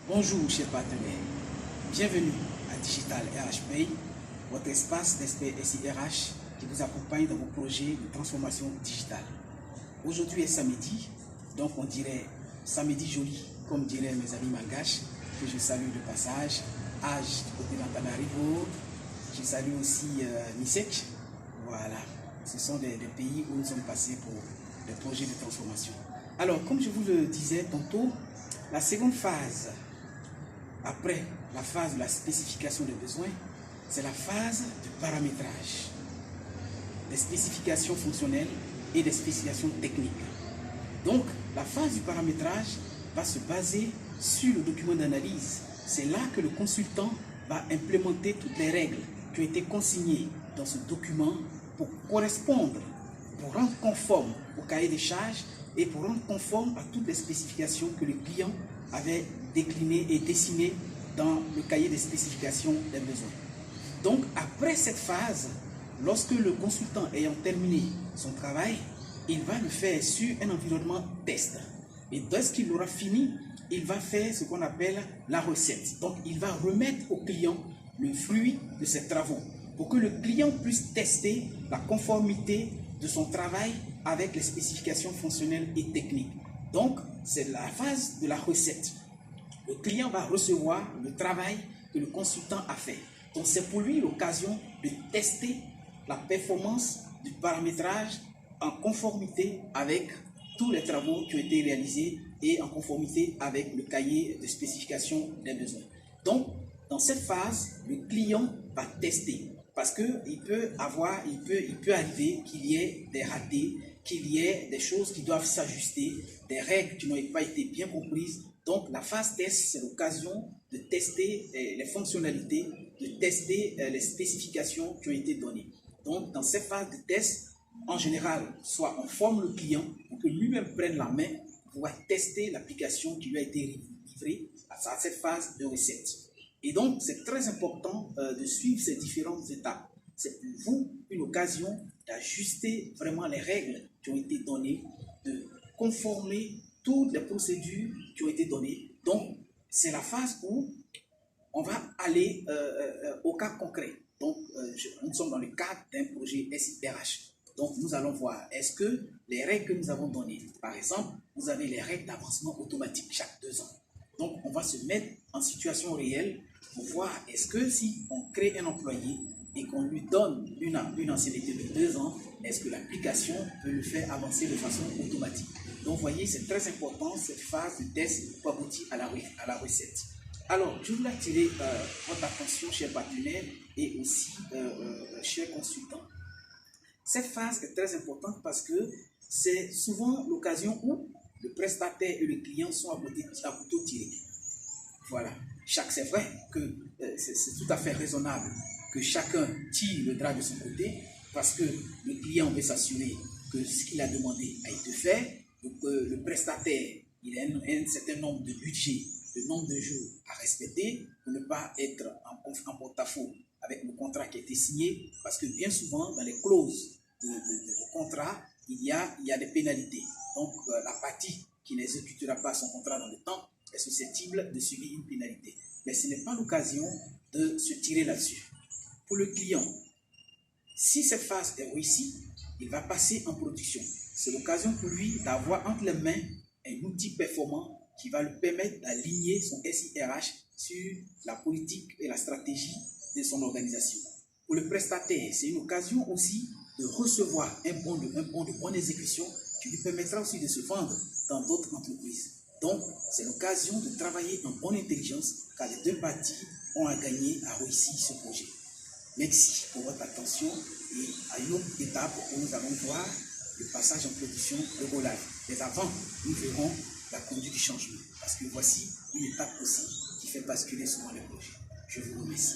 Bonjour chers partenaires, bienvenue à Digital RH Pay, votre espace d'experts SIRH qui vous accompagne dans vos projets de transformation digitale. Aujourd'hui est samedi, donc on dirait samedi joli, comme diraient mes amis malgaches, que je salue de passage, Aj du côté d'Antananarivo, je salue aussi Nisek, voilà, ce sont des pays où nous sommes passés pour des projets de transformation. Alors, comme je vous le disais tantôt, la seconde phase, après la phase de la spécification des besoins, c'est la phase du paramétrage, des spécifications fonctionnelles et des spécifications techniques. Donc, la phase du paramétrage va se baser sur le document d'analyse. C'est là que le consultant va implémenter toutes les règles qui ont été consignées dans ce document pour correspondre, pour rendre conforme au cahier des charges et pour rendre conforme à toutes les spécifications que le client avait déclinées et dessinées dans le cahier des spécifications des besoins. Donc, après cette phase, lorsque le consultant ayant terminé son travail, il va le faire sur un environnement test. Et dès qu'il aura fini, il va faire ce qu'on appelle la recette. Donc, il va remettre au client le fruit de ses travaux pour que le client puisse tester la conformité de son travail avec les spécifications fonctionnelles et techniques. Donc, c'est la phase de la recette. Le client va recevoir le travail que le consultant a fait. Donc, c'est pour lui l'occasion de tester la performance du paramétrage en conformité avec tous les travaux qui ont été réalisés et en conformité avec le cahier de spécification des besoins. Donc, dans cette phase, le client va tester parce qu'il peut arriver qu'il y ait des ratés, qu'il y ait des choses qui doivent s'ajuster, des règles qui n'ont pas été bien comprises. Donc, la phase test, c'est l'occasion de tester les fonctionnalités, de tester les spécifications qui ont été données. Donc, dans cette phase de test, en général, soit on forme le client pour que lui-même prenne la main pour pouvoir tester l'application qui lui a été livrée à cette phase de recette. Et donc, c'est très important de suivre ces différentes étapes. C'est pour vous une occasion d'ajuster vraiment les règles qui ont été données, de conformer toutes les procédures qui ont été données. Donc, c'est la phase où on va aller au cas concret. Donc, nous sommes dans le cadre d'un projet SIRH. Donc, nous allons voir, est-ce que les règles que nous avons données, par exemple, vous avez les règles d'avancement automatique chaque 2 ans. Donc, on va se mettre en situation réelle pour voir, est-ce que si on crée un employé et qu'on lui donne une ancienneté de 2 ans, est-ce que l'application peut le faire avancer de façon automatique? Donc, vous voyez, c'est très important, cette phase de test pour aboutir à la recette. Alors, je voulais attirer votre attention, chers partenaires, et aussi chers consultants. Cette phase est très importante parce que c'est souvent l'occasion où le prestataire et le client sont à couteau tiré. Voilà. C'est vrai que c'est tout à fait raisonnable que chacun tire le drap de son côté parce que le client veut s'assurer que ce qu'il a demandé a été fait, donc le prestataire il a un certain nombre de budget, le nombre de jours à respecter pour ne pas être en porte-à-faux avec le contrat qui a été signé, parce que bien souvent dans les clauses de contrat, il y a des pénalités. Donc la partie qui n'exécutera pas son contrat dans le temps est susceptible de subir une pénalité. Mais ce n'est pas l'occasion de se tirer là-dessus. Pour le client, si cette phase est réussie, il va passer en production. C'est l'occasion pour lui d'avoir entre les mains un outil performant qui va lui permettre d'aligner son SIRH sur la politique et la stratégie de son organisation. Pour le prestataire, c'est une occasion aussi de recevoir un bon de bonne exécution qui lui permettra aussi de se vendre dans d'autres entreprises. Donc, c'est l'occasion de travailler en bonne intelligence car les deux parties ont à gagner à réussir ce projet. Merci pour votre attention et à une autre étape où nous allons voir le passage en production de go live. Mais avant, nous verrons la conduite du changement parce que voici une étape aussi qui fait basculer souvent les projets. Je vous remercie.